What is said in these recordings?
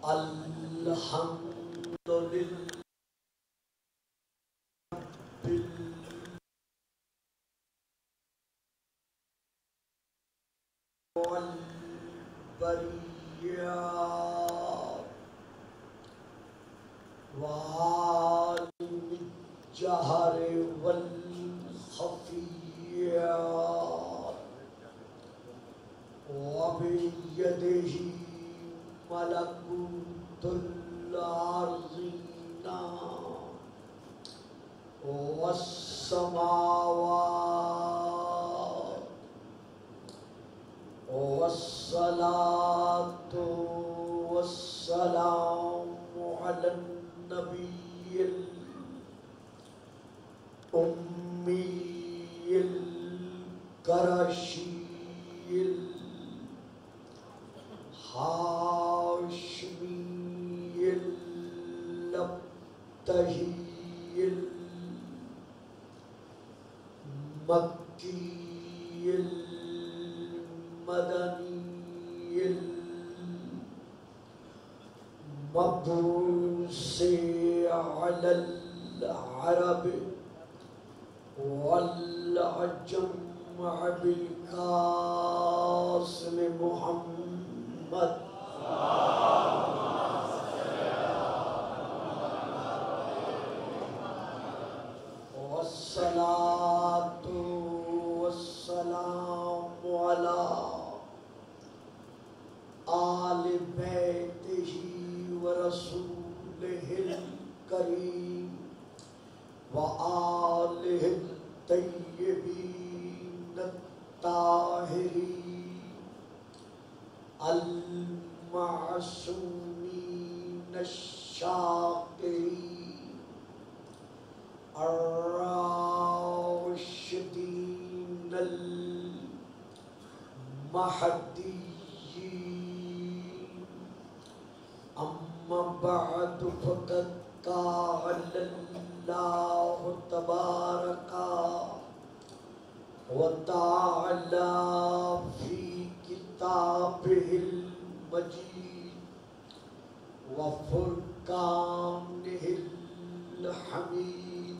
الحمدللہ والبریات وعالم الجہر والخفیات وبیدہ ملکوت الارضین والسماوات والصلاة والسلام على النبي الأمي القرشي الهاشمي الأبتهي المكي المدني المبعوث على العرب والعجم بالقاسم محمد والصلاة والسلام على آل بیتہ ورسولہ الکریم وآلہ الطیبین الطاہرین المعصومین الشاکرین الراشدین المہدیین اما بعد فقد قال اللہ تبارک وتعالی فی کتابہ المجید وفرقانہ الحمید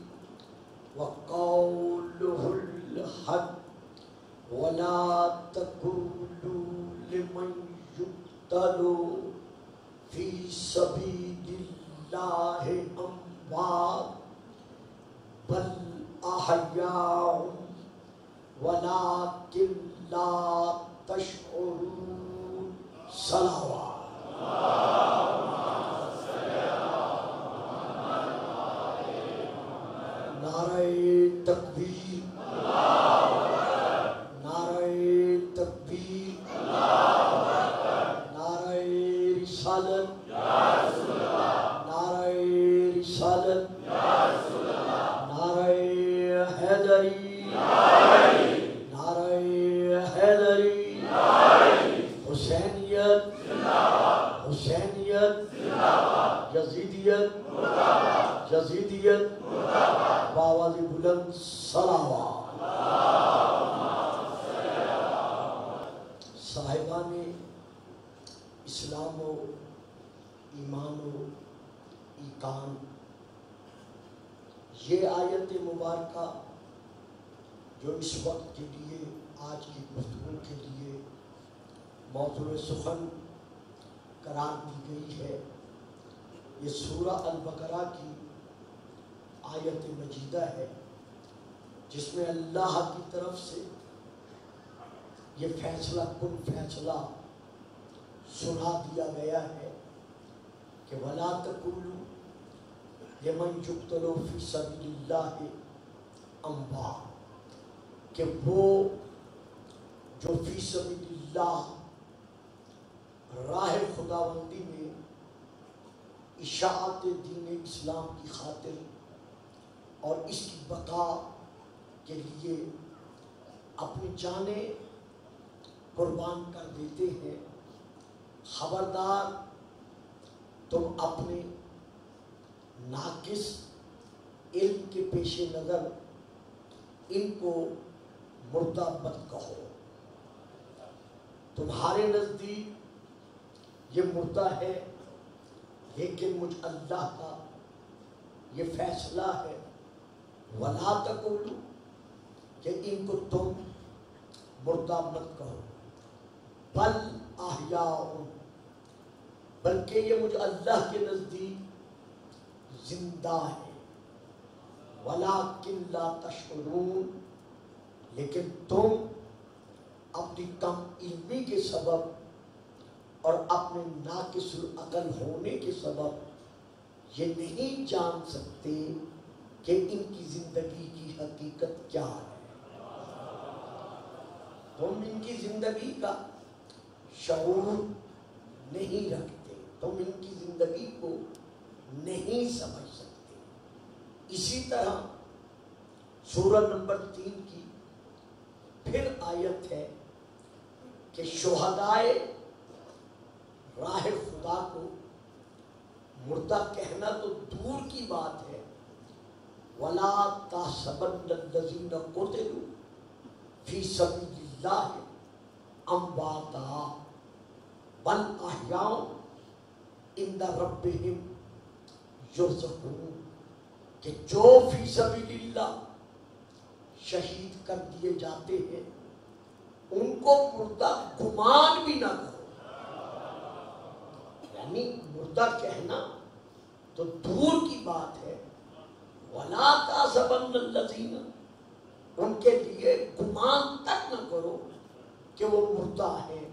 وقولہ الحق ولا تقولوا لمن يقتل في سبيل الله أموات بل أحياء ولكن لا تشعرون صلوات نعرہ تکبیر نعرہ تکبیر نعرہ رسالت نعرہ رسالت نعرہ حیدری نعرہ حیدری حسینیت حسینیت یزیدیت یزیدیت بآواز بلند صلوات صاحبان اسلام و ایمان و ایقان، یہ آیت مبارکہ جو اس وقت کے لیے آج کی گفتگو کے لیے موضوع سخن قرار دی گئی ہے، یہ سورہ البقرہ کی آیت مجیدہ ہے، جس میں اللہ کی طرف سے یہ فیصلہ کن فیصلہ سنا دیا گیا ہے کہ وَلَا تَقُولُوا لِمَنْ يُقْتَلُ فِي سَبِيلِ اللَّهِ أَمْوَاتٌ، کہ وہ جو فی سبیل اللہ راہ خداوندی میں اشاعت دین اسلام کی خاطر اور اس کی بقا کے لیے اپنی جانیں قربان کر دیتے ہیں، خبردار تم اپنے ناقص علم کے پیش نظر ان کو مردہ مت کہو، تمہارے نزدیک یہ مردہ ہے لیکن مجھ اللہ کا یہ فیصلہ ہے وَلَا تَقُولُوا کہ ان کو تم مردہ مت کہو بل احیاء بلکہ یہ مجھ اللہ کے نزدیک زندہ ہے وَلَٰكِن لَا تَشْعُرُونَ لیکن تم اپنی کم علمی کے سبب اور اپنے ناقص العقل ہونے کے سبب یہ نہیں جان سکتے کہ ان کی زندگی کی حقیقت کیا ہے. تم ان کی زندگی کا شعور نہیں رکھتے, تم ان کی زندگی کو نہیں سمجھ سکتے. اسی طرح سورہ نمبر 3 کی پھر آیت ہے کہ شہدائے راہ خدا کو مردہ کہنا تو دور کی بات ہے. وَلَا تَحْسَبَنَّ الَّذِينَ قُتِلُوا فِي سَبِيلِ اللَّهِ أَمْوَاتًا بَلْ أَحْيَاءٌ عِندَ رَبِّهِمْ يُرْزَقُونَ کہ جو فی سبیل اللہ شہید کر دیے جاتے ہیں ان کو مردہ گمان بھی نہ کرو. یعنی مردہ کہنا تو دور کی بات ہے. وَلَا تَحْسَبَنَّ الَّذِينَ ان کے لیے گمان تک نہ کرو کہ وہ مردہ ہیں,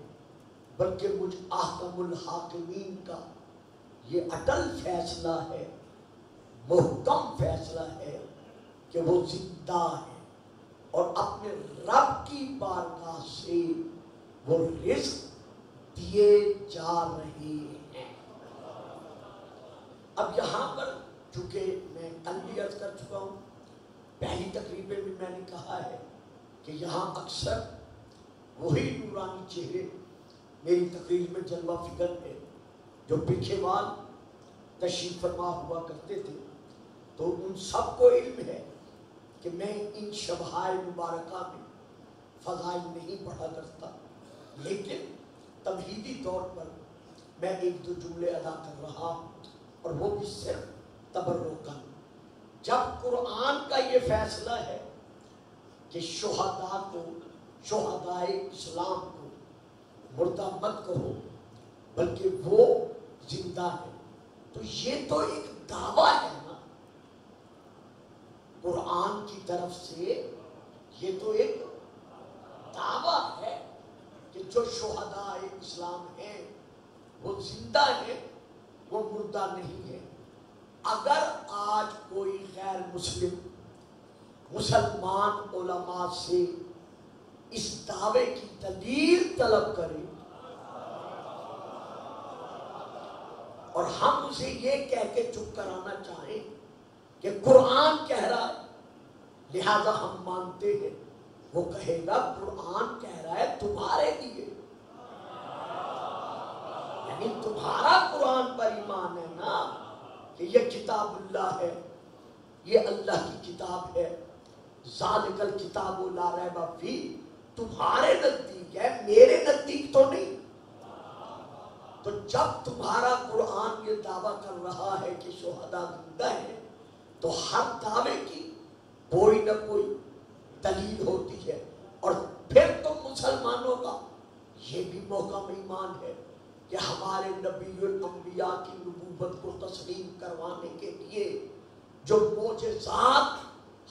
بلکہ مجھ احکم الحاکمین کا یہ اٹل فیصلہ ہے, محکم فیصلہ ہے کہ وہ زندہ ہے اور اپنے رب کی بارگاہ سے وہ رزق دیے جا رہے ہیں. اب یہاں پر چونکہ میں کل بھی عرض کر چکا ہوں, پہلی تقریب میں میں نے کہا ہے کہ یہاں اکثر وہی نورانی چہرے میری تقریر میں جلوہ فکر ہے جو پیچھے وال تشریف فرما ہوا کرتے تھے. تو ان سب کو علم ہے کہ میں ان شبہائے مبارکہ میں فضائل نہیں پڑھا کرتا, لیکن تمہیدی طور پر میں ایک دو جملے ادا کر رہا ہوں, اور وہ بھی صرف تبرکاً. جب قرآن کا یہ فیصلہ ہے کہ شہداء کو, شہدائے اسلام کو مردہ مت کہو بلکہ وہ زندہ ہے, تو یہ تو ایک دعویٰ ہے نا قرآن کی طرف سے. یہ تو ایک دعویٰ ہے کہ جو شہداء اسلام ہیں وہ زندہ ہیں, وہ مردہ نہیں ہے. اگر آج کوئی غیر مسلم مسلمان علماء سے اس دعوے کی دلیل طلب کرے اور ہم اسے یہ کہہ کے چپ کرانا چاہیں کہ قرآن کہہ رہا ہے لہذا ہم مانتے ہیں, وہ کہے گا قرآن کہہ رہا ہے تمہارے لیے, یعنی تمہارا قرآن پر ایمان ہے نا کہ یہ کتاب اللہ ہے, یہ اللہ کی کتاب ہے. ذالک الکتاب لا ریب فیہ تمہارے نزدیک ہے, میرے نزدیک تو نہیں. تو جب تمہارا قرآن یہ دعویٰ کر رہا ہے کہ شہداء زندہ ہیں تو ہر دعوے کی کوئی نہ کوئی دلیل ہوتی ہے. اور پھر تم مسلمانوں کا یہ بھی محکم ایمان ہے کہ ہمارے نبی الانبیاء کی نبوت کو تسلیم کروانے کے لیے جو معجزات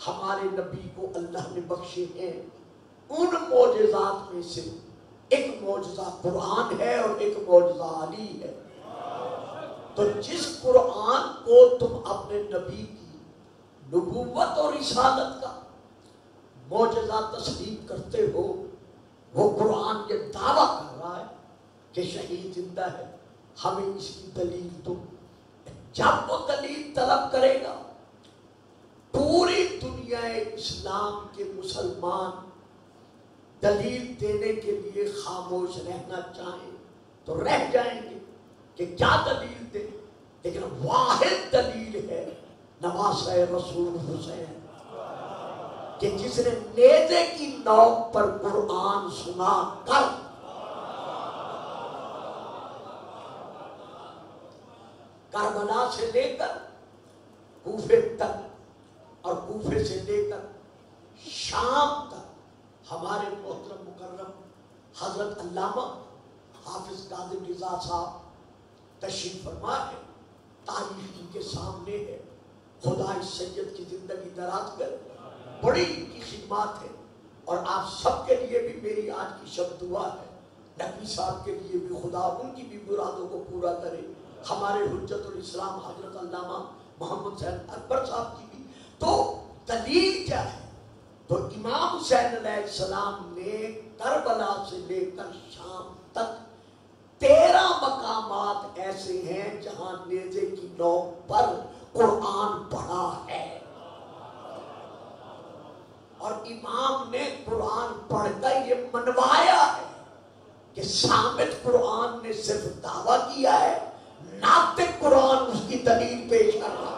ہمارے نبی کو اللہ نے بخشے ہیں, ان معجزات میں سے ایک معجزہ قرآن ہے اور ایک معجزہ علی ہے. تو جس قرآن کو تم اپنے نبی کی نبوت اور رسالت کا معجزہ تسلیم کرتے ہو, وہ قرآن یہ دعویٰ کر رہا ہے کہ شہید زندہ ہے, ہمیں اس کی دلیل دو. جب وہ دلیل طلب کرے گا پوری دنیا اسلام کے مسلمان دلیل دینے کے لیے خاموش رہنا چاہیں تو رہ جائیں گے کہ کیا دلیل دیں, لیکن واحد دلیل ہے نواسہ رسول حسین کہ جس نے نیزے کی نوک پر قرآن سنا کربلا سے لے کر کوفے تک اور کوفے سے لے کر شام تک ہمارے محترم مکرم حضرت علامہ حافظ کاظم رضا صاحب تشریف فرما ہے. تاریخ ان کے سامنے ہے. خدا اس سید کی زندگی دراز کر. بڑی ان کی خدمات ہے اور آپ سب کے لیے بھی میری آج کی شب دعا ہے. نقوی صاحب کے لیے بھی خدا ان کی بھی مرادوں کو پورا کرے. ہمارے حجت الاسلام حضرت علامہ محمد حسین اکبر صاحب کی بھی. تو دلیل کیا ہے؟ تو امام حسین علیہ السلام نے کربلا سے لے کر شام تک 13 مقامات ایسے ہیں جہاں نیزے کی نوک پر قرآن پڑھا ہے اور امام نے قرآن پڑھ کر یہ منوایا ہے کہ ثابت قرآن نے صرف دعویٰ کیا ہے، ناطق قرآن اس کی دلیل پیش کر رہا ہے.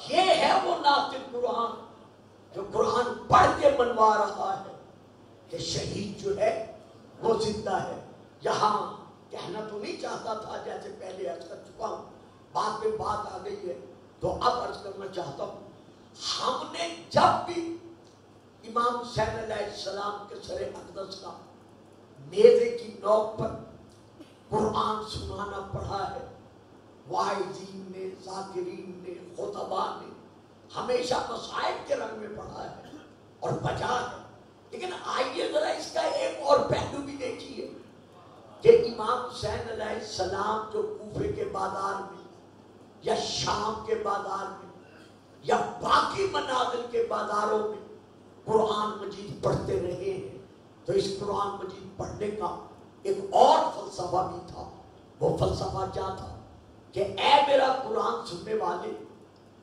یہ ہے وہ ناطق قرآن جو قرآن پڑھ کے منوا رہا ہے کہ شہید جو ہے وہ زندہ ہے. یہاں کہنا تو نہیں چاہتا تھا، جیسے پہلے عرض کر چکا ہوں، بعد میں بات آ گئی ہے تو اب عرض کرنا چاہتا ہوں. ہم نے جب بھی امام حسین علیہ السلام کے سر اقدس کا نیزے کی نوک پر قرآن سنانا پڑھا ہے، واعظین نے، ذاکرین نے، خطباء نے ہمیشہ مصائب کے رنگ میں پڑھا ہے اور بجا ہے. لیکن آئیے ذرا اس کا ایک اور پہلو بھی دیکھیے کہ امام حسین علیہ السلام جو کوفے کے بازار میں یا شام کے بازار میں یا باقی منازل کے بازاروں میں قرآن مجید پڑھتے رہے ہیں، تو اس قرآن مجید پڑھنے کا ایک اور فلسفہ بھی تھا. وہ فلسفہ کیا تھا کہ اے میرا قرآن سننے والے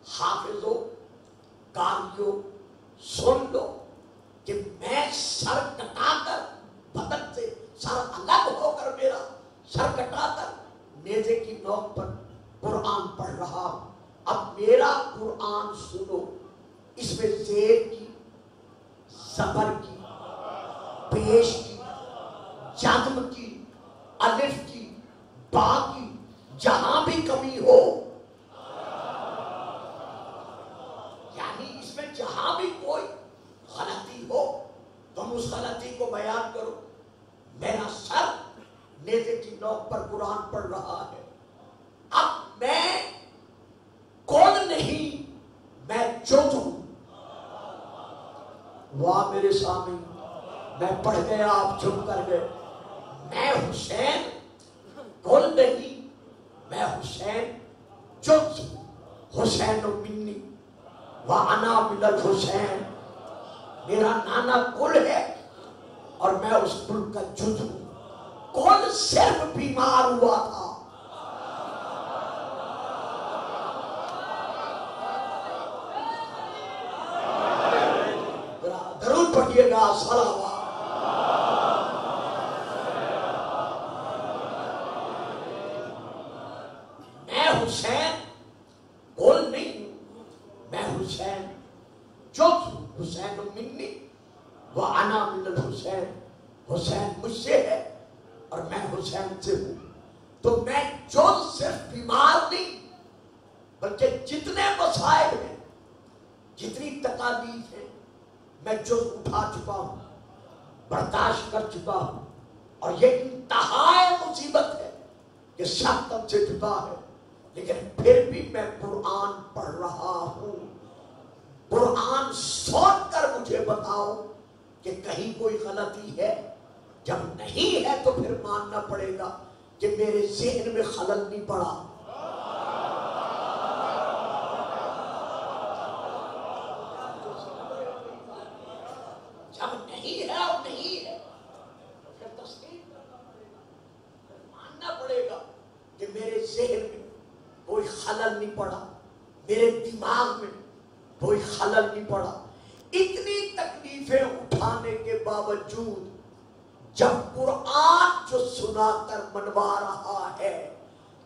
حافظوں، قاریوں، سن لو کہ میں سر کٹا کر بدن سے سر الگ ہو کر میرا سر کٹا کر نیزے کی نوک پر قرآن پڑھ رہا ہوں. اب میرا قرآن سنو. اس میں زیر کی، زبر کی، پیش کی، جزم کی، الف کی، با کی جہاں بھی کمی ہو، یعنی اس میں جہاں بھی کوئی غلطی ہو تم اس غلطی کو بیان کرو. میرا سر نیزے کی نوک پر قرآن پڑھ رہا ہے. اب میں کون نہیں، میں جز ہوں. واہ میرے سامنے، میں پڑھ گیا آپ چپ کر گئے. میں حسین کون نہیں، میں حسین جز ہوں. حسین منی وانا من الحسین، میرا نانا کل ہے اور میں اس کل کا جز ہوں. کل صرف بیمار ہوا تھا، درود پڑھیے گا. صلوات. میں حسین کل نہیں ہوں، میں حسین جز ہوں. حسین منی وانا من الحسین، حسین مجھ سے ہے اور میں حسین سے ہوں. تو میں جز صرف بیمار نہیں بلکہ جتنے مصائب ہیں، جتنی تکالیف ہیں، میں جز اٹھا چکا ہوں، برداشت کر چکا ہوں. اور یہ انتہائی مصیبت ہے کہ سب تم سے جدا ہے، لیکن پھر بھی میں قرآن پڑھ رہا ہوں. قرآن سن کر مجھے بتاؤ کہ کہیں کوئی غلطی ہے. جب نہیں ہے تو پھر ماننا پڑے گا کہ میرے ذہن میں خلل نہیں پڑا. جب نہیں ہے اور نہیں ہے پھر تسلیم ماننا پڑے گا کہ میرے ذہن میں کوئی خلل نہیں پڑا، میرے دماغ میں کوئی خلل نہیں پڑا. اتنی تکلیفیں اٹھانے کے باوجود جب قرآن جو سنا کر منوا رہا ہے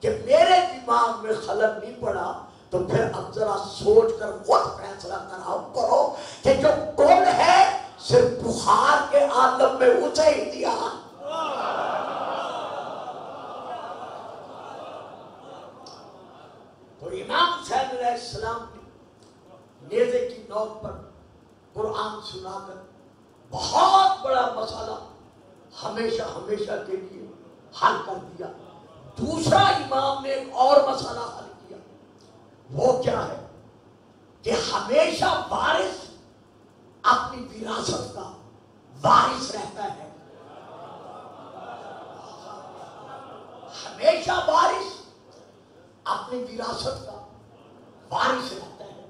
کہ میرے دماغ میں خلل نہیں پڑا، تو پھر اب ذرا سوچ کر خود فیصلہ کرو کہ جو کل ہے صرف بخار کے عالم میں اسے ہی دیا. وقت پر قرآن سنا کر بہت بڑا مسئلہ ہمیشہ ہمیشہ کے لیے حل کر دیا. دوسرا امام نے ایک اور مسئلہ حل کیا. وہ کیا ہے کہ ہمیشہ وارث اپنی وراثت کا وارث رہتا ہے. ہمیشہ وارث اپنی وراثت کا وارث رہتا ہے.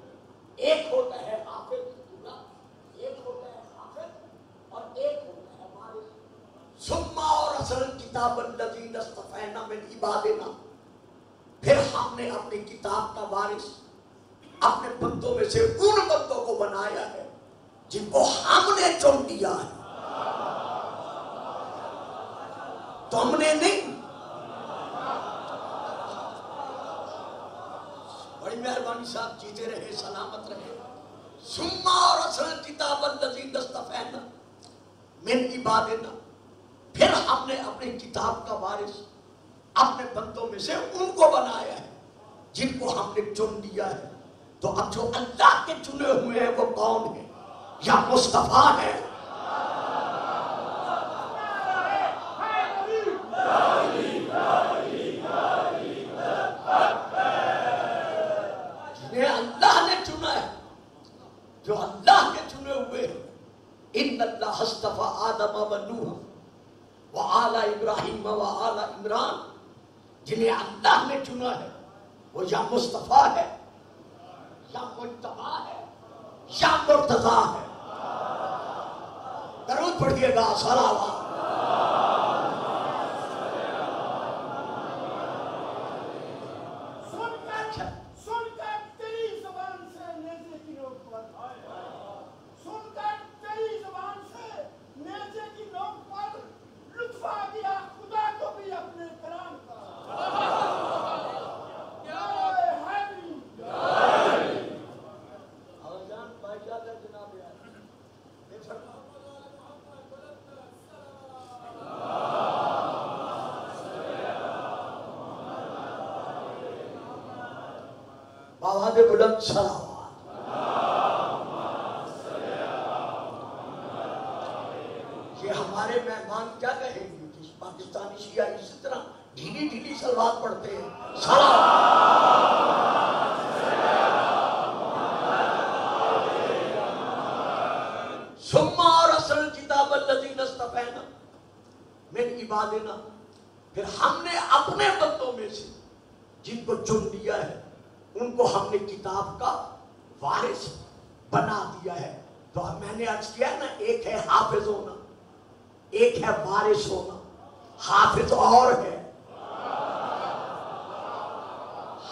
ایک ہوتا ہے حافظ پورا، ایک ہوتا ہے حافظ اور ایک ہوتا ہے وارث. ثم اورثنا الکتاب الذین اصطفینا من عبادنا، پھر ہم نے اپنی کتاب کا وارث اپنے بندوں میں سے ان بندوں کو بنایا ہے جن کو ہم نے چن لیا ہے. تم نے نہیں. بڑی مہربانی صاحب، جیتے رہے، سلامت رہے. ثم اورثنا الکتاب الذین اصطفینا من عبادنا، پھر ہم نے اپنی کتاب کا وارث اپنے بندوں میں سے ان کو بنایا ہے جن کو ہم نے چن لیا ہے. تو اب جو اللہ کے چنے ہوئے ہیں وہ کون ہیں؟ یا مصطفیٰ ہے؟ جنہیں اللہ نے چنا ہے، جو اللہ کے چنے ہوئے ہیں. ان اللہ اصطفیٰ آدم و نوح وآل ابراہیم وآل عمران، جنہیں اللہ نے چنا ہے وہ یا مصطفیٰ ہے یا مجتبی ہے یا مرتضیٰ ہے. درود پڑھیے گا. صلوات. سن کر تیری زبان سے نیزے کی نوک پر، سن کر تیری زبان سے نیزے کی نوک پر لطف آ گیا خدا کو بھی اپنے کلام کا. آواز بلند صلوات. یہ ہمارے مہمان کیا کہیں گے کہ پاکستانی شیعہ اسی طرح ڈھیلی ڈھیلی صلوات پڑھتے ہیں. ثم اورثنا الکتاب الذین اصطفینا من عبادنا، پھر ہم نے اپنے بندوں میں سے جن کو چن لیا ہے ان کو ہم نے کتاب کا وارث بنا دیا ہے. تو میں نے عرض کیا نا، ایک ہے حافظ ہونا، ایک ہے وارث ہونا. حافظ اور ہے،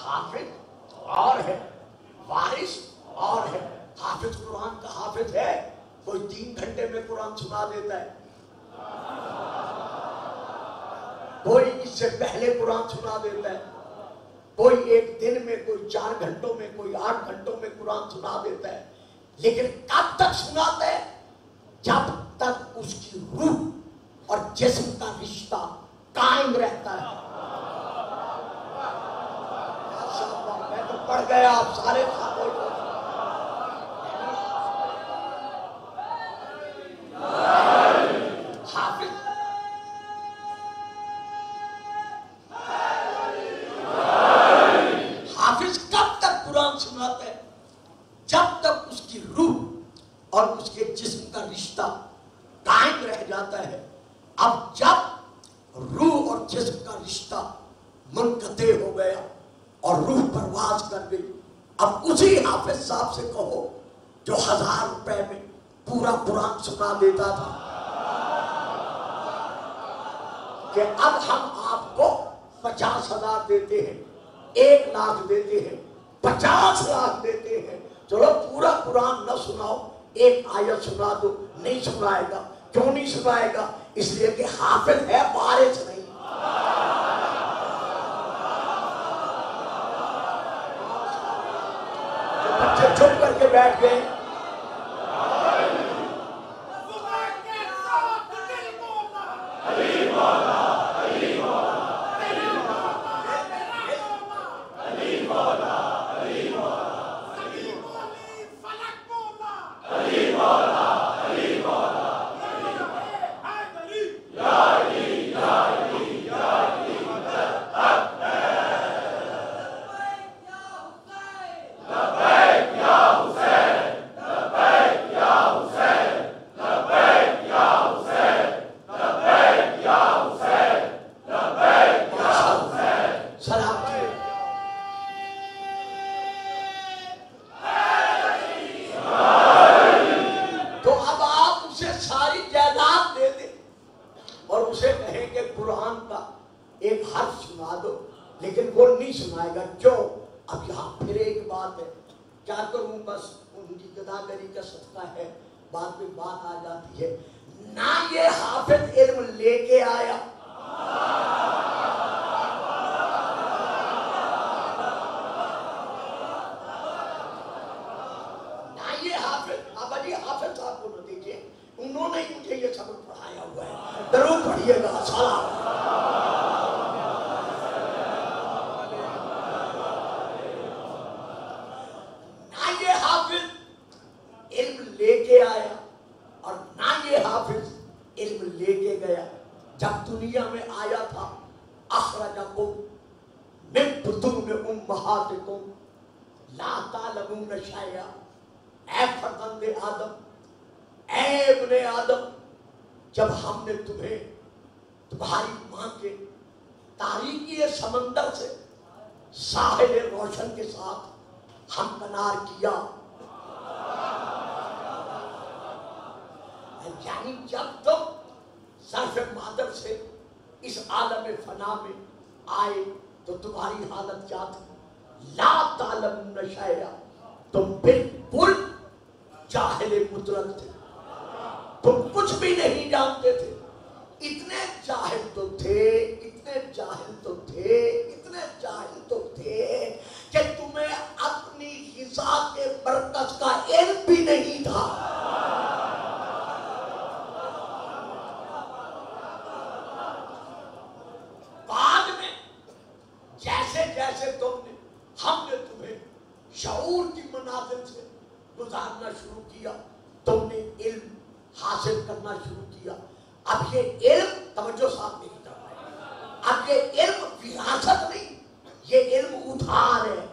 حافظ اور ہے، وارث اور ہے. حافظ قرآن کا حافظ ہے، کوئی 3 گھنٹے میں قرآن سنا دیتا ہے، کوئی اس سے پہلے قرآن سنا دیتا ہے، کوئی ایک دن میں، کوئی 4 گھنٹوں میں، کوئی 8 گھنٹوں میں قرآن سنا دیتا ہے. لیکن کب تک سناتا ہے؟ جب تک اس کی روح اور جسم کا رشتہ قائم رہتا ہے. میں تو پڑھ گیا، آپ سارے خاموش ہو. حافظ کب تک قرآن سناتا ہے؟ جب تک اس کی روح اور اس کے جسم کا رشتہ قائم رہ جاتا ہے. اب جب روح اور جسم کا رشتہ منقطع ہو گیا اور روح پرواز کر گئی، اب اسی حافظ صاحب سے کہو جو 1000 روپے میں پورا قرآن سنا دیتا تھا کہ اب ہم آپ کو 50,000 دیتے ہیں، 1 لاکھ دیتے ہیں، 50 لاکھ دیتے ہیں. چلو پورا قرآن نہ سناؤ، 1 آیت سنا دو. نہیں سنائے گا. کیوں نہیں سنائے گا؟ اس لیے کہ حافظ ہے، وارث نہیں. بچے چپ کر کے بیٹھ گئے. قرآن کا ایک حرف سنا دو، لیکن وہ نہیں سنائے گا. کیوں؟ اب یہاں پھر ایک بات ہے، کیا کروں، بس ان کی گداگری کا صدقہ ہے، بعد میں بات آ جاتی ہے. نہ یہ حافظ علم لے کے آیا، نہ یہ حافظ. اب علی حافظ صاحب کو نہ دیکھیے، انہوں نے مجھے یہ سبق پڑھایا ہوا ہے. درود پڑھیے گا. سلام. نہ یہ حافظ علم لے کے آیا اور نہ یہ حافظ علم لے کے گیا. جب دنیا میں آیا تھا، اخرجکم من بطون امہاتکم لا تعلمون شیئا. اے فرزند آدم، اے ابن آدم، جب ہم نے تمہیں تمہاری ماں کے تاریکی سمندر سے ساحل روشن کے ساتھ ہمکنار کیا، یعنی جب تم ظرف مادر سے اس عالم فنا میں آئے تو تمہاری حالت کیا تھی؟ لا تعلمون شیئا، تم بالکل جاہل مطلق تھے، تم کچھ بھی نہیں جانتے تھے. اتنے جاہل تو تھے، اتنے جاہل تو تھے، اتنے جاہل تو تھے کہ تمہیں اپنی غذا کے مرکز کا علم بھی نہیں تھا. بعد میں جیسے جیسے ہم نے تمہیں شعور کی منازل سے گزارنا شروع کیا، تم نے علم حاصل کرنا شروع کیا. اب یہ علم، توجہ ساتھ نہیں کر پائے، اب یہ علم وراثت نہیں، یہ علم ادھار ہے.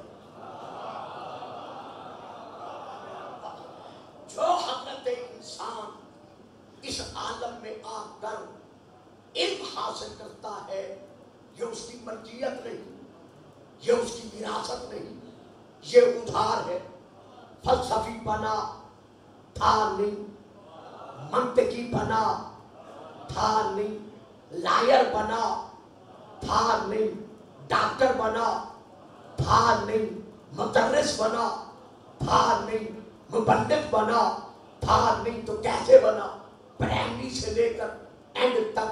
جو حضرت انسان اس عالم میں آ کر علم حاصل کرتا ہے، یہ اس کی مرجیت نہیں، یہ اس کی وراثت نہیں، یہ ادھار ہے. فلسفی بنا تھا نہیں، منطقی بنا تھا نہیں، لائر بنا تھا نہیں، ڈاکٹر بنا تھا نہیں، مدرس بنا تھا نہیں، مبلغ بنا تھا نہیں. تو کیسے بنا؟ پرائمری سے لے کر اینڈ تک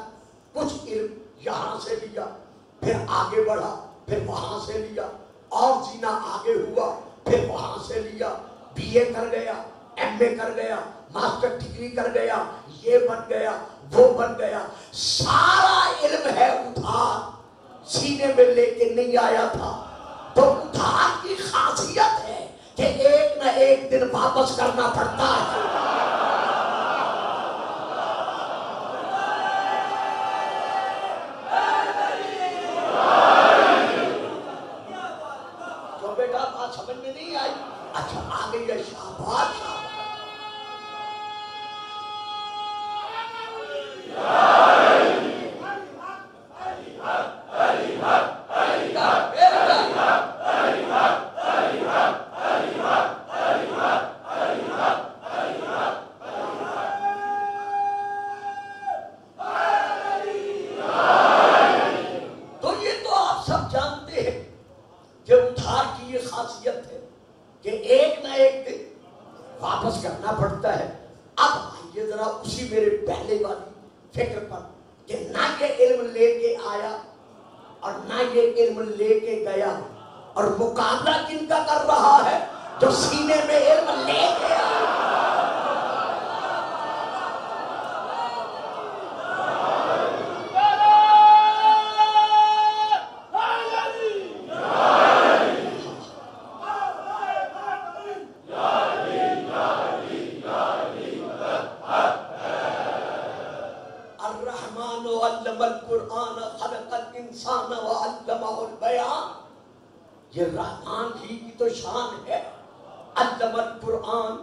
کچھ علم یہاں سے لیا، پھر آگے بڑھا، پھر وہاں سے لیا، اور جینا آگے ہوا، پھر وہاں سے لیا، بی اے کر گیا، ایم اے کر گیا، ماسٹر ڈگری کر گیا، یہ بن گیا، وہ بن گیا. سارا علم ہے ادھار، سینے میں لے کے نہیں آیا تھا. تو ادھار کی خاصیت ہے کہ ایک نہ ایک دن واپس کرنا پڑتا ہے. تو بیٹا بات سمجھ میں نہیں آئی؟ اچھا آ گئی ہے. شاباش شاباش. تو یہ تو آپ سب جانتے ہیں کہ ادھار کی یہ خاصیت ہے کہ ایک نہ ایک دن واپس کرنا پڑتا ہے. اب آئیے ذرا اسی میرے پہلے والی فکر پر کہ نہ یہ علم لے کے آیا اور نہ یہ علم لے کے گیا، اور مقابلہ کن کا کر رہا ہے؟ جو سینے میں علم لے کے آیا. الرحمن علم القرآن خلق الانسان وعلمہ البیان. یہ رحمان ہی کی تو شان ہے. علم القرآن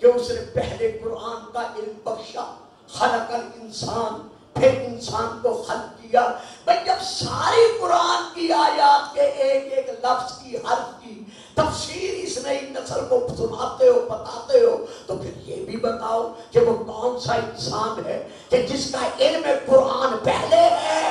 کہ اس نے پہلے قرآن کا علم بخشا، خلق الانسان پھر انسان کو خلق کیا. بھئی جب ساری قرآن کی آیات کے ایک ایک لفظ کی، حرف کی تفسیر اس نئی نسل کو سناتے ہو، بتاتے ہو، تو پھر یہ بھی بتاؤ کہ وہ کون سا انسان ہے کہ جس کا علم قرآن پہلے ہے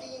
3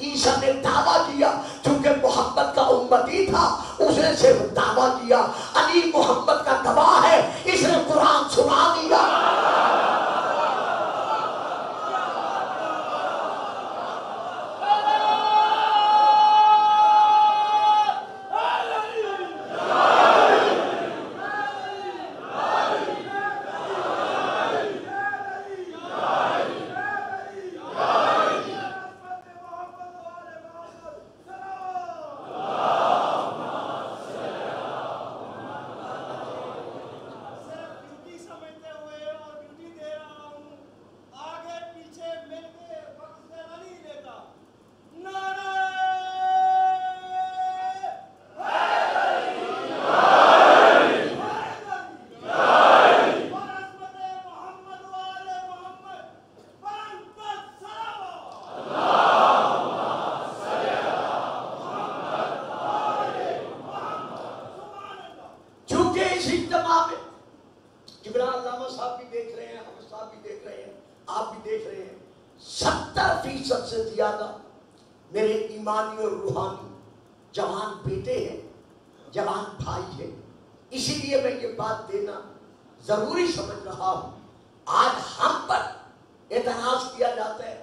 عیسیٰ نے دعویٰ کیا چونکہ محمد کا امتی تھا، اس نے صرف دعویٰ کیا. علی محمد کا گواہ ہے، اس نے قرآن سنا دیا. میرے ایمانی اور روحانی جوان بیٹے ہیں، جوان بھائی ہیں. اسی لیے میں یہ بات دینا ضروری سمجھ رہا ہوں. آج ہم پر اعتراض کیا جاتا ہے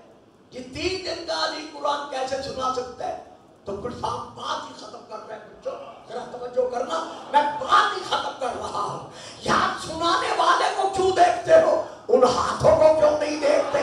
کہ 3 دن کا علی قرآن کیسے سنا سکتا ہے. تو پھر صاحب بات ہی ختم کر رہے ہیں. بچوں ذرا توجہ کرنا، میں بات ہی ختم کر رہا ہوں. یار سنانے والے کو کیوں دیکھتے ہو، ان ہاتھوں کو کیوں نہیں دیکھتے؟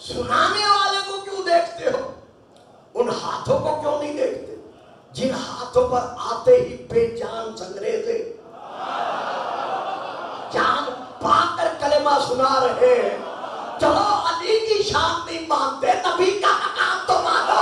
سنانے والے کو کیوں دیکھتے ہو، ان ہاتھوں کو کیوں نہیں دیکھتے جن ہاتھوں پر آتے ہی بے جان سنگرے تھے، جان پا کر کلمہ سنا رہے ہیں. چلو علی کی شان نہیں مانتے، نبی کا مقام تو مانو.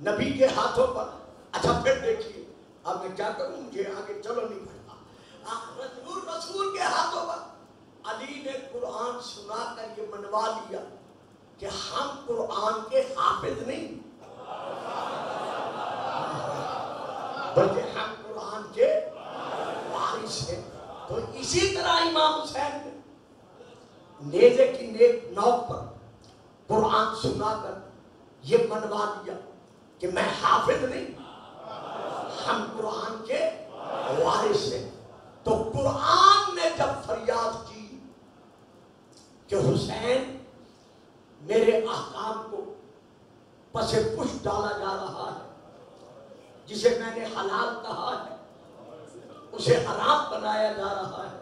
نبی کے ہاتھوں پر. اچھا پھر دیکھیے اب میں کیا کروں، مجھے آگے چلو نہیں پڑتا. رسول کے ہاتھوں پر علی نے قرآن سنا کر یہ منوا لیا کہ ہم قرآن کے حافظ نہیں بلکہ ہم قرآن کے وارث ہیں. تو اسی طرح امام حسین نے نیزے کی نوک پر قرآن سنا کر یہ منوا لیا کہ میں حافظ نہیں، ہم قرآن کے وارث ہیں. تو قرآن نے جب فریاد کی کہ حسین میرے احکام کو پس پش ڈالا جا رہا ہے، جسے میں نے حلال کہا ہے اسے حرام بنایا جا رہا ہے،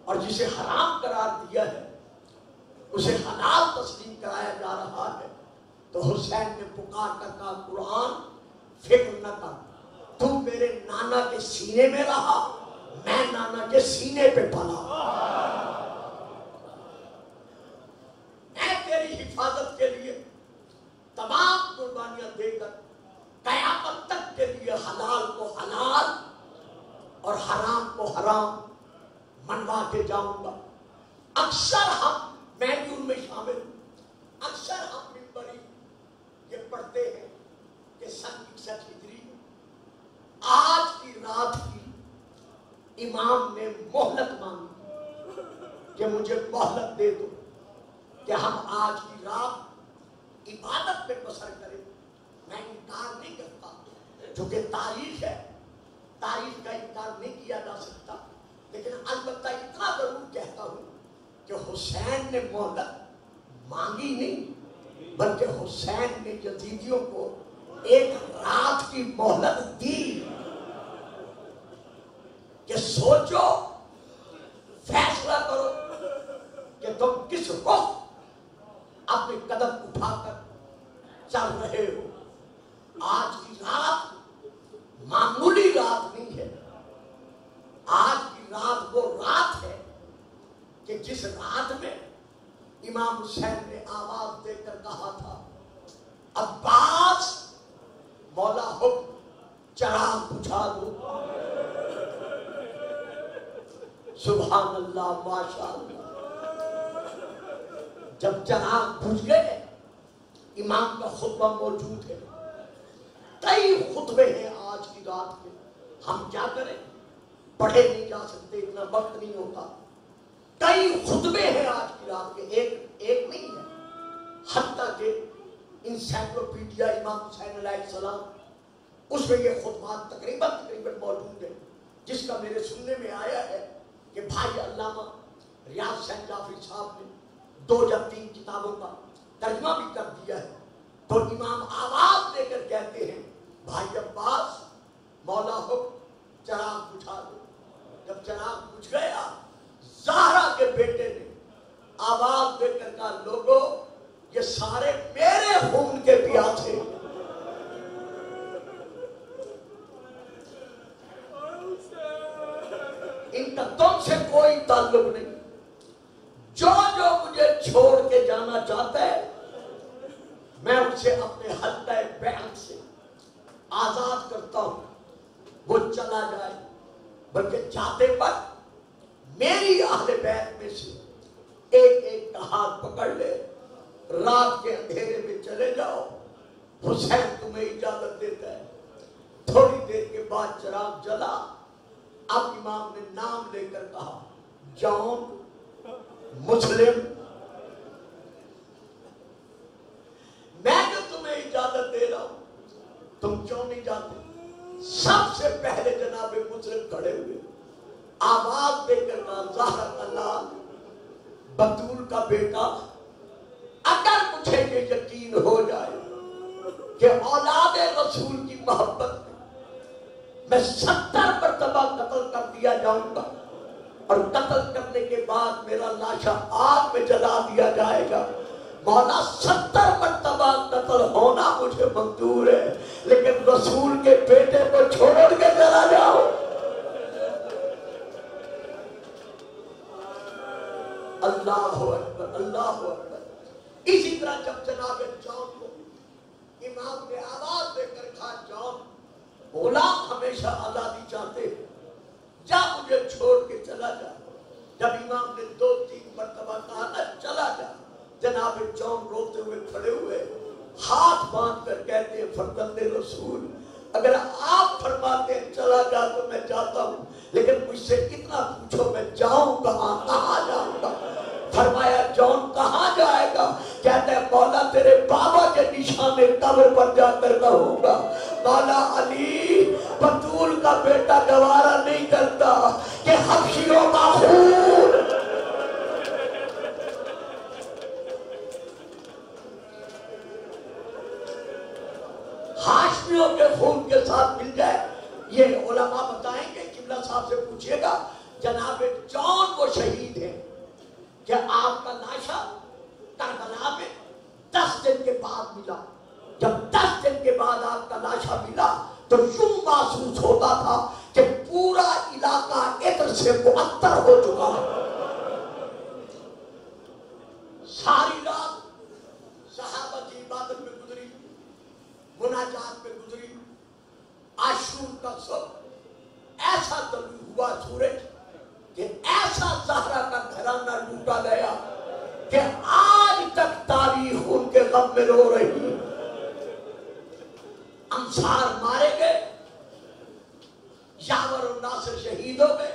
اور جسے حرام قرار دیا ہے اسے حلال تسلیم کرایا جا رہا ہے. تو حسین نے پکار کر کہا قرآن فکر نہ کر، تو میرے نانا کے سینے میں رہا، میں نانا کے سینے پہ پلا. میں تیری حفاظت کے لیے تمام قربانیاں دے کر قیامت تک کے لیے حلال کو حلال اور حرام کو حرام منوا کے جاؤں گا. اکثر میں بھی ان میں شامل ہوں، اکثر ہم ممبری یہ پڑھتے ہیں کہ سن 61 ہجری آج کی رات کی امام نے مہلت مانگی کہ مجھے مہلت دے دو کہ ہم آج کی رات عبادت میں بسر کریں. میں انکار نہیں کرتا چونکہ تاریخ ہے، تاریخ کا انکار نہیں کیا جا سکتا، لیکن البتہ اتنا ضرور کہتا ہوں کہ حسین نے مہلت مانگی نہیں بلکہ حسین نے یزیدیوں کو ایک رات کی مہلت دی کہ سوچو، فیصلہ کرو کہ تم کس وقت اپنے قدم اٹھا کر چل رہے ہو. آج کی رات معمولی رات نہیں ہے، آج کی رات وہ رات ہے کہ جس رات میں امام حسین نے آواز دے کر کہا تھا عباس مولا حکم چراغ بجھا دو. سبحان اللہ، ماشاء اللہ. جب چراغ بجھ گئے، امام کا خطبہ موجود ہے، کئی خطبے ہیں آج کی رات کے. ہم کیا کریں، پڑھے نہیں جا سکتے، اتنا وقت نہیں ہوتا. کئی خطبے ہیں آج کی رات کے، ایک نہیں ہے. حتیٰ کہ انسائکلوپیڈیا امام حسین علیہ السلام، اس میں یہ خطبات تقریباً موجود ہیں، جس کا میرے سننے میں آیا ہے کہ بھائی علامہ ریاض حسین جعفری صاحب نے 2 یا 3 کتابوں کا ترجمہ بھی کر دیا ہے. تو امام آواز دے کر کہتے ہیں بھائی عباس مولا حکم چراغ بجھا دو. جب چراغ بجھ گیا، زہرا کے بیٹے نے آواز دے کر کہا لوگوں یہ سارے میرے خون کے پیا تھے. ان کا تم سے کوئی تعلق نہیں. جو مجھے چھوڑ کے جانا چاہتا ہے میں اسے اپنے حلقہ بیعت سے آزاد کرتا ہوں، وہ چلا جائے. بلکہ جاتے پر میری اہل بیت میں سے ایک کا ہاتھ پکڑ لے، رات کے اندھیرے میں چلے جاؤ، حسین تمہیں اجازت دیتا ہے. تھوڑی دیر کے بعد چراغ جلا. اب امام نے نام لے کر کہا جان، مسلم، میں جو تمہیں اجازت دے رہا ہوں تم کیوں نہیں جاتے؟ سب سے پہلے جناب مسلم کھڑے ہوئے، آواز دے کر کہا زہرا کا لال، بطول کا بیٹا، اگر مجھے یہ یقین ہو جائے کہ اولاد رسول کی محبت میں 70 مرتبہ قتل کر دیا جاؤں گا اور قتل کرنے کے بعد میرا لاشا آگ میں جلا دیا جائے گا، مولا 70 مرتبہ قتل ہونا مجھے منظور ہے، لیکن رسول کے بیٹے کو چھوڑ کے چلا جاؤ. اللہ اکبر، اللہ اکبر. اسی طرح جب جناب جان کو امام نے آواز دے کر کہا جان، غلام ہمیشہ آزادی چاہتے ہیں، جا مجھے چھوڑ کے چلا جا. جب امام نے 2-3 مرتبہ کہا نا چلا جا، جناب جان روتے ہوئے کھڑے ہوئے، ہاتھ باندھ کر کہتے ہیں فرزند رسول اگر آپ فرماتے ہیں چلا جا تو میں جاتا ہوں، لیکن مجھ سے اتنا پوچھو میں جاؤں کہاں جاؤں گا؟ فرمایا جان کہاں جائے گا؟ کہتے ہیں مولا تیرے بابا کے نشان قبر پر جا کر رہوں گا. مولا علی بطول کا بیٹا گوارا نہیں کرتا کہ حبشیوں کا خون ہاشمیوں کے خون کے ساتھ مل جائے. یہ علماء بتائیں گے، قبلہ صاحب سے پوچھئے گا، جناب جان وہ شہید ہیں کہ آپ کا لاشا کربلا میں 10 دن کے بعد ملا. جب 10 دن کے بعد آپ کا لاشا ملا تو یوں محسوس ہوتا تھا کہ پورا علاقہ عطر سے معطر ہو چکا. ساری رات صحابہ کی عبادت میں گزری، مناجات میں گزری. عاشور کا صبح ایسا طلوع ہوا سورج کہ ایسا زہرا کا گھرانہ لوٹا گیا کہ آج تک تاریخ ان کے غم میں رو رہی. انصار مارے گئے، یاور اور ناصر شہید ہو گئے.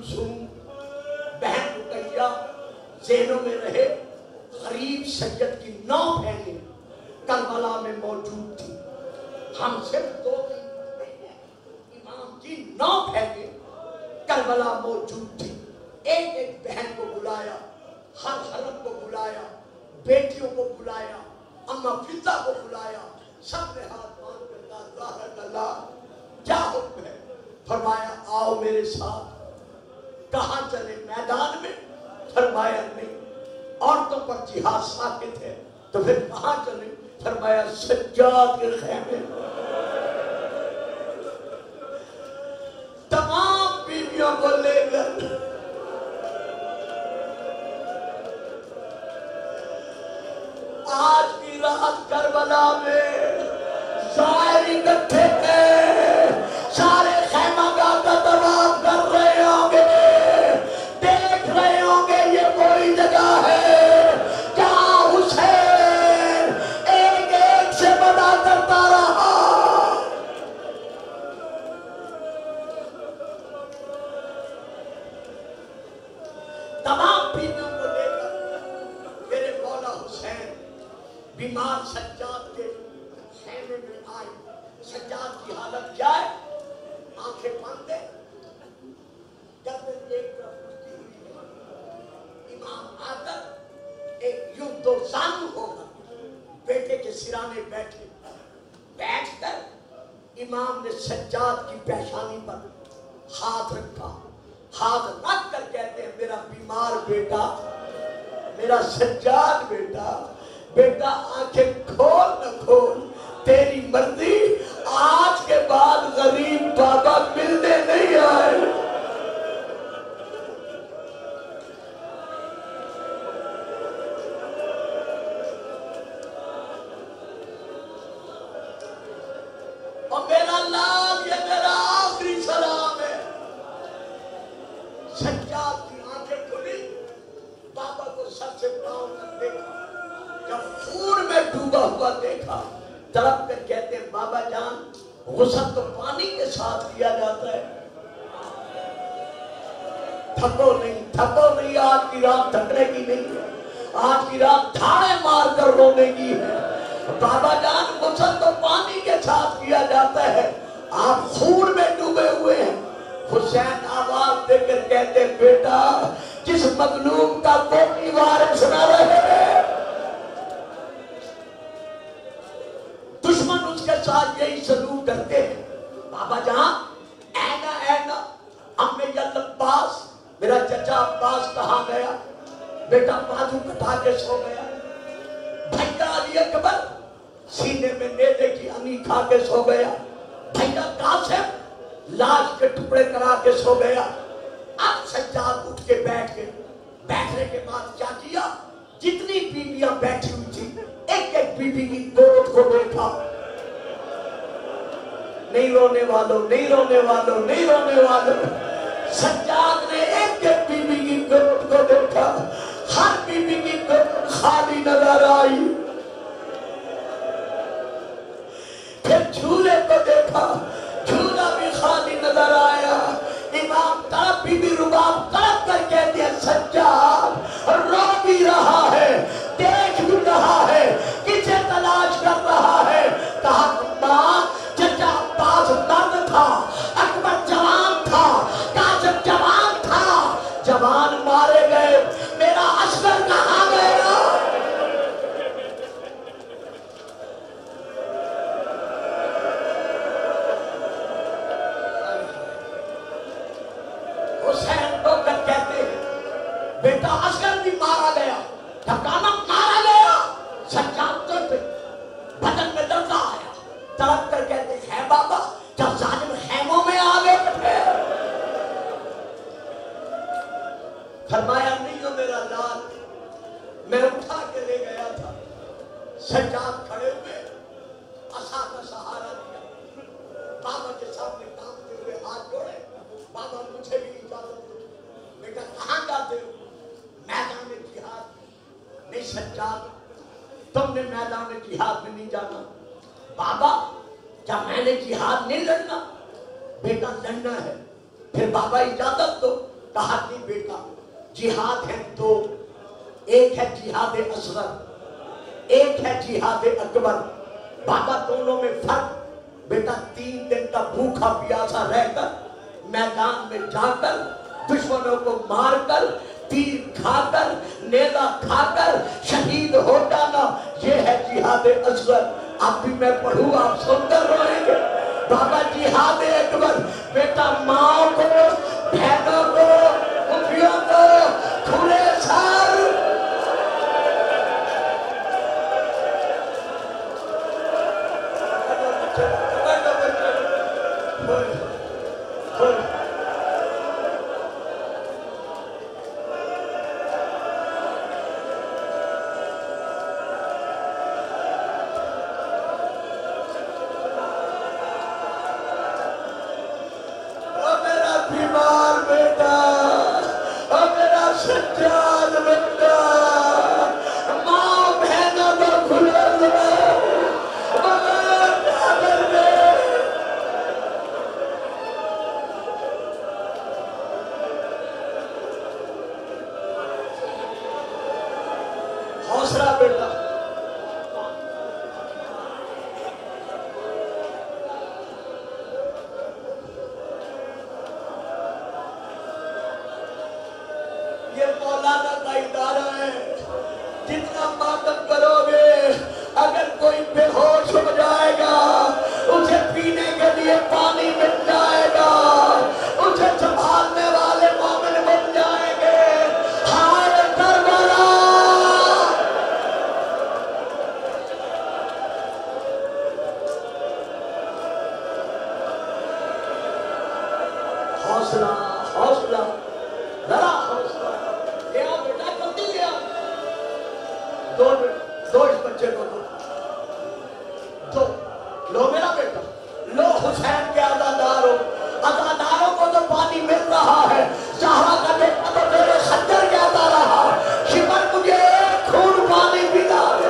کلثوم، بہن رقیہ ذہنوں میں رہے، غریب سید کی 9 بہنیں کربلا میں موجود تھی. ہم صرف 2 نہیں ہیں، امام کی 9 بہنیں کربلا موجود تھی. ایک ایک بہن کو بلایا، ہر حرم کو بلایا، بیٹیوں کو بلایا، اما فضہ کو بلایا. سب نے ہاتھ باندھ کر کہا ظاہر اللہ کیا حکم ہے؟ فرمایا آؤ میرے ساتھ. کہاں چلے؟ میدان میں؟ فرمایا نہیں، عورتوں پر جہاد ساکت ہے. تو پھر کہاں چلے؟ فرمایا سجاد کے خیمے. تمام بیویوں کو لے کر آج کی رات کربلا میں ظاہری اکٹھے تھے، سارے خیمہ گاہ کا طواف کر رہے ہوں گے، دیکھ رہے ہوں گے یہ کوئی جگہ ہے جہاں حسین ایک ایک سے بڑا کرتا رہا. تمام بیویوں کو لے کر میرے مولا حسین بیمار سجاد کے خیمے میں آئے. سجاد کی حالت کیا ہے؟ آنکھیں بند ہے، گردن ایک طرف اٹھتی ہوئی ہے. امام آ کر ایک یوں 2 زانو ہوگا بیٹے کے سرانے بیٹھے. بیٹھ کر امام نے سجاد کی پیشانی پر ہاتھ رکھا. ہاتھ رکھ کر کہتے ہیں میرا بیمار بیٹا، میرا سجاد بیٹا، بیٹا آنکھیں کھول نہ کھول تیری مرضی، آج کے بعد غریب بابا ملنے نہیں آئے. اور میرا لال یہ میرا آخری سلام ہے. سجاد کی آنکھیں کھلی، بابا کو سر سے پاؤں تک دیکھا، جب خون میں ڈوبا ہوا دیکھا تڑپ کر کہتے ہیں بابا جان غسل تو پانی کے ساتھ کیا جاتا ہے. تھکو نہیں، آج کی رات تھکنے کی نہیں ہے، آج کی رات دھاڑے مار کر رونے کی ہے. بابا جان غسل تو پانی کے ساتھ کیا جاتا ہے، آپ خون میں ڈوبے ہوئے ہیں. حسین آواز دے کر کہتے بیٹا جس مظلوم کا کوئی وارث نہ رہے، دشمن اس کے ساتھ یہی سلوک کرتے ہیں. بابا جان اینا امی جد عباس، میرا چچا عباس کہاں گیا؟ بیٹا بازو کٹا کے سو گیا. بھیا علی اکبر سینے میں نیزے کی انی کھا کے سو گیا. بھیا قاسم لاش کے ٹکڑے کرا کے سو گیا. اب سجاد اٹھ کے بیٹھ گئے. بیٹھنے کے بعد کیا کیا؟ جتنی بیویاں بیٹھی ہوئی تھی ایک ایک بیوی کی گود کو دیکھا. نہیں رونے والوں، نہیں رونے والوں، نہیں رونے والوں. سجاد نے ایک ایک بیوی کی گود کو دیکھا، ہر بیوی کی گود خالی نظر آئی. پھر جھولے کو دیکھا، جھولا بھی خالی نظر آیا. امام تڑپ بی بی رباب تڑپ کر کہتے ہیں سجاد رو بھی رہا ہے، دیکھ بھی رہا ہے، کسے تلاش کر رہا ہے. کہا ماں چچا عباس مرد تھا، اکبر جوان تھا، قاسم جوان تھا، جوان مارے گئے، میرا اصغر کہاں گیا؟ حسین تو کہتے ہیں بیٹا اصغر بھی مارا گیا، ٹھکانا مارا گیا. سجاد تو بدن میں درد آیا، تڑپ کر کہتے ہیں بابا جب ظالم خیموں میں آ گئے تھے. فرمایا نہیں ہو میرا لال، میں اٹھا کے لے گیا تھا. سجاد کھڑے ہوئے، عصا کا سہارا دیا، بابا کے سامنے کانپتے ہوئے ہاتھ جوڑے. بابا مجھے بھی اجازت دو. بیٹا کہاں جاتے ہو؟ میدان جہاد. نہیں سجاد تم نے میدان جہاد میں نہیں جانا. بابا کیا میں نے جہاد نہیں لڑنا؟ بیٹا لڑنا ہے. پھر بابا اجازت دو. کہا نہیں بیٹا جہاد ہے دو، ایک ہے جہاد اصغر، ایک ہے جہاد اکبر، بابا دونوں میں فرق، بیٹا 3 دن کا بھوکا پیاسا رہ کر میدان میں جا کر دشمنوں کو مار کر تیر کھا کر نیزہ کھا کر شہید ہو جانا، یہ ہے جہاد اصغر۔ اب بھی میں پڑھوں آپ سن کر روئیں گے۔ بابا جہاد اکبر، بیٹا ماں کو بہنوں کو پھوپھیوں کو کھلے سر حوصلہ بیٹا، یہ مولانا کا ادارہ ہے، جتنا ماتم کرو گے اگر کوئی بے ہوش ہو جائے گا اسے پینے کے لیے پانی مل جائے گا، اسے سنبھالنے والے مومن مل جائیں گے۔ ہائے کربلا، حوصلہ حوصلہ ذرا حوصلہ، لیا بیٹا جلدی لیا، دو اس بچے کو دو لو میرا بیٹا، لو حسین کے عزاداروں، عزاداروں کو تو پانی مل رہا ہے، زہرا کا بیٹا تو میرے خنجر کے عزا رہا، شکر مجھے ایک خون پانی پلا دے۔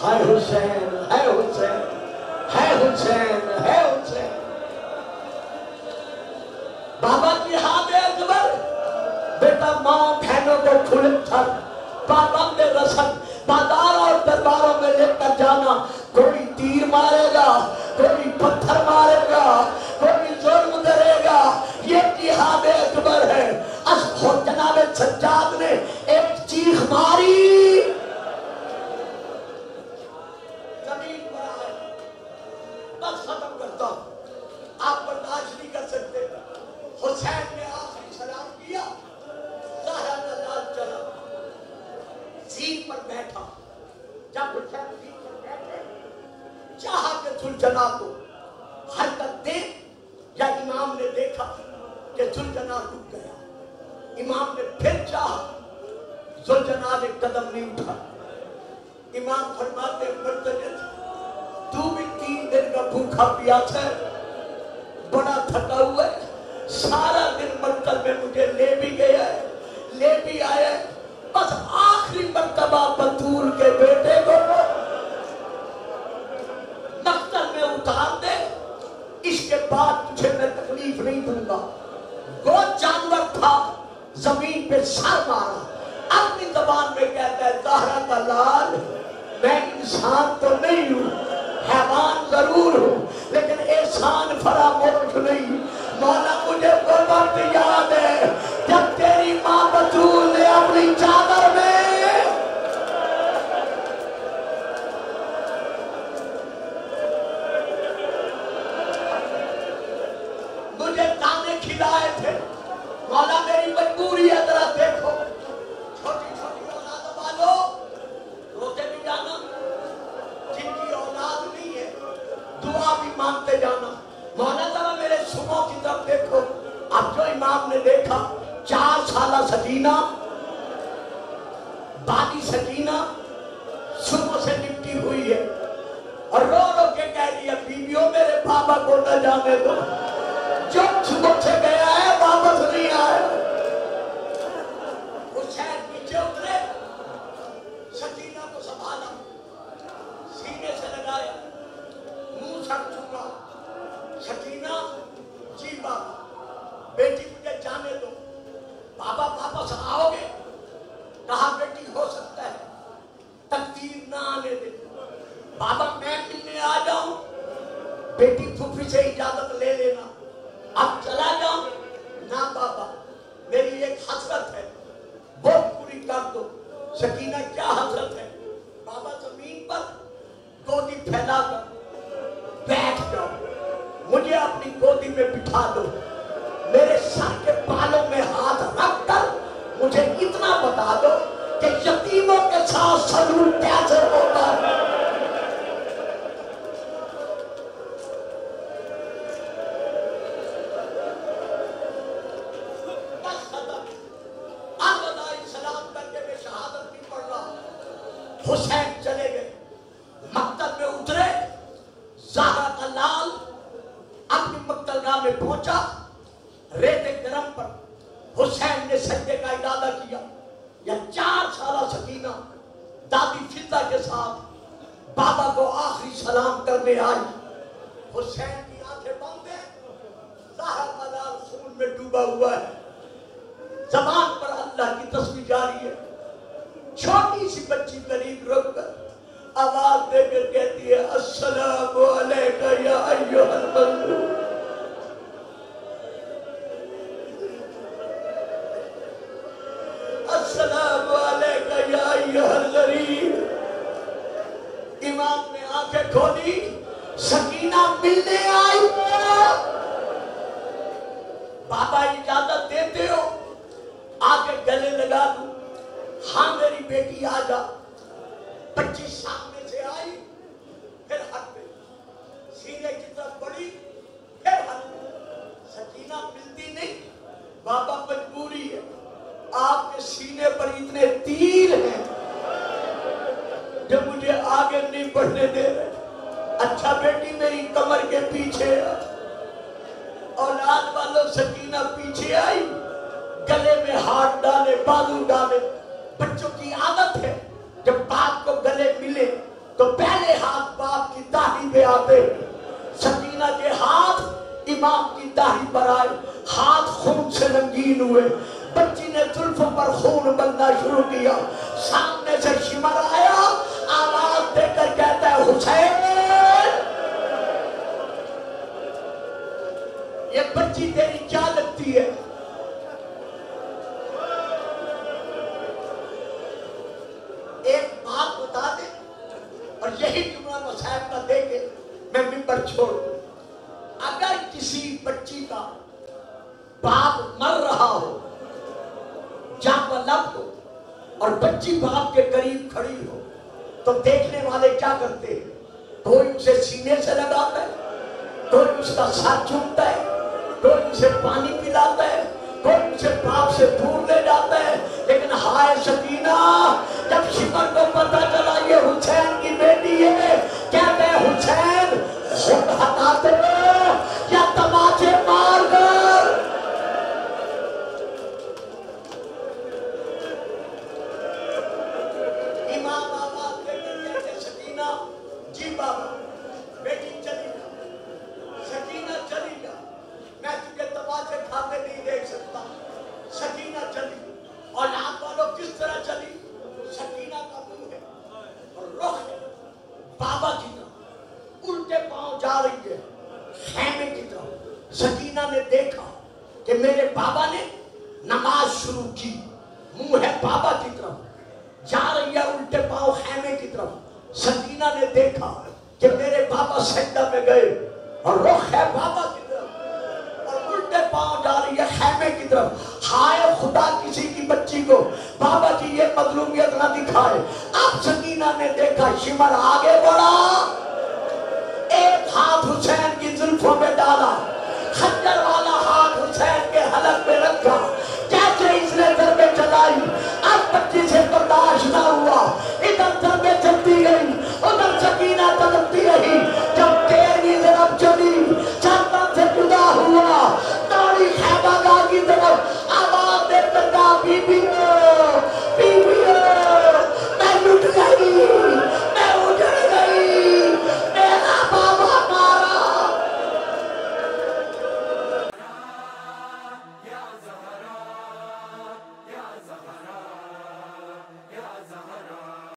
ہے حسین ہے حسین ہے حسین ہے حسین۔ بابا جہاد اکبر، بیٹا ماں بہنوں کو کھلے سر پابند رسد بازار اور درباروں میں لے کر جانا، کوئی تیر مارے گا، کوئی پتھر مارے گا، کوئی ظلم کرے گا، یہ جہاد اکبر ہے۔ جناب سجاد نے ایک چیخ ماری، زمین پر آئے، بس ختم کرتا ہوں، آپ برداشت نہیں کر سکتے۔ حسین نے آخری سلام کیا، زہرا کا لال چلا، زین پر بیٹھا۔ جب حسین زین پر بیٹھے، چاہا کہ زلجنا کو حرکت دے، یا امام نے دیکھا کہ زلجنا رک گیا، امام نے پھر چاہا، زلجنا نے قدم نہیں اٹھا۔ امام فرماتے مرتجد، تو بھی 3 دن کا بھوکا پیاسا ہے، بڑا تھکا ہوا ہے، سارا دن مکتب میں مجھے لے بھی گیا ہے، لے بھی آیا ہے، بس آخری مرتبہ بطول کے بیٹے کو مکتب میں اتار دے، اس کے بعد تجھے میں تکلیف نہیں دوں گا۔ وہ جانور تھا، زمین پہ سر مارا، اپنی زبان میں کہتا ہے زہرا کا لال، میں انسان تو نہیں ہوں، حیوان ضرور ہوں، لیکن احسان فراموش نہیں۔ مولا مجھے وہ وقت یاد ہے جب تیری ماں بطول نے اپنی چادر میں مجھے دانے کھلائے تھے۔ مولا میری مجبوری ہے، ذرا دیکھو، چھوٹی چھوٹی اولاد والو روزے بھی جانا، جن کی اولاد نہیں ہے دعا بھی مانگتے جانا۔ مولا ذرا میرے صبح کی طرف دیکھو۔ اب جو امام نے دیکھا 4 سالہ سکینہ، بادی سکینہ صبح سے لپٹی ہوئی ہے، اور رو رو کے کہہ دیا بیویوں میرے بابا کو نہ جانے دو، جو صبح سے گیا ہے واپس نہیں آیا۔ حسین نیچے اترے، سکینہ کو سنبھالا، سینے سے تاخیر نہ آنے دے. بابا میں ملنے آ جاؤں, بیٹی پھوپھی سے اجازت لے لینا, اب چلا جاؤں. نہ بابا, میری ایک حسرت ہے, وہ پوری کر دو. سکینہ کیا حسرت ہے؟ بابا زمین پر گودی پھیلا کر بیٹھ جاؤ, مجھے اپنی گودی میں بٹھا دو, میرے سر کے بالوں میں ہاتھ رکھ کر مجھے اتنا بتا دو کہ یتیموں کے ساتھ سلوک کیسے ہوتا ہے. حسین چلے گئے, مقتل میں اترے, زہرا کا لال اپنی مقتلگاہ میں پہنچا. ریت گرم پر حسین نے سجدے کا ارادہ کیا. یا 4 سالہ سکینہ دادی فضہ کے ساتھ بابا کو آخری سلام کرنے آئی. حسین کی آنکھیں بند ہیں, زہرا کا لال خون میں ڈوبا ہوا ہے, زبان پر اللہ کی تسبیح جاری ہے. چھوٹی سی بچی قریب رک کر آواز دے کر کہتی ہے, السلام علیکہ یا ایھا المظلوم. السلام علیکہ یا ایھا الغریب. امام نے آنکھیں کھولی, سکینہ ملنے آئی. بابا اجازت دیتے ہو آگے گلے لگا دوں؟ ہاں میری بیٹی آ جا. بچی سامنے سے آئی, پھر ہٹ گئی, سینے کی طرف بڑھی, پھر ہٹ گئی. سکینہ ملتی نہیں. بابا مجبوری ہے, آپ کے سینے پر اتنے تیر ہیں جو مجھے آگے نہیں بڑھنے دے رہے. اچھا بیٹی میری کمر کے پیچھے آ. اولاد والوں سکینہ پیچھے آئی, گلے میں ہاتھ ڈالے, بازو ڈالے. بچوں کی عادت ہے جب باپ کو گلے ملے تو پہلے ہاتھ باپ کی داڑھی پہ آتے. سکینہ کے ہاتھ امام کی داڑھی پر آئے, ہاتھ خون سے رنگین ہوئے. بچی نے زلفوں پر خون بننا شروع کیا. سامنے سے شمر آیا, آواز دے کر کہتا ہے, حسین یہ بچی تیری کیا لگتی ہے؟ ایک بات بتا دے, اور یہی جملہ مصاحب کا دے کے میں منبر چھوڑ دوں. اگر کسی بچی کا باپ مر رہا ہو, جان و لب ہو, اور بچی باپ کے قریب کھڑی ہو, تو دیکھنے والے کیا کرتے ہیں؟ کوئی اسے سینے سے لگاتا ہے, کوئی اس کا ساتھ چومتا ہے, کوئی اسے پانی پلاتا ہے, کوئی اسے باپ سے دور لے جاتا ہے. لیکن ہائے سکینہ, جب شمر کو پتہ چلا یہ حسین کی بیٹی ہے, کہتے ہیں حسین خود ہٹاتے یا تماچے مار کر. امام آواز دے کر کہتے, سکینہ جی بابا, بیٹی چلی جا, سکینہ چلی جا, میں تجھے تماچے کھاتے نہیں دیکھ سکتا. سکینہ چلی. اولاد والوں کس طرح چلی؟ سکینہ کا منہ ہے اور رخ ہے بابا کی طرف, الٹے پاؤں جا رہی ہے خیمے کی طرف. سکینہ نے دیکھا کہ میرے بابا نے نماز شروع کی, منہ ہے بابا کی طرف, جا رہی ہے الٹے پاؤں خیمے کی طرف. سکینہ نے دیکھا کہ میرے بابا سجدہ میں گئے اور رخ ہے بابا کی طرف, اور الٹے پاؤں جا رہی ہے خیمے کی طرف. ہائے خدا کسی کی بچی کو بابا کی یہ مظلومیت نہ دکھائے. اب سکینہ نے دیکھا, شمر آگے بڑھا, ایک ہاتھ حسین کی زلفوں میں ڈالا,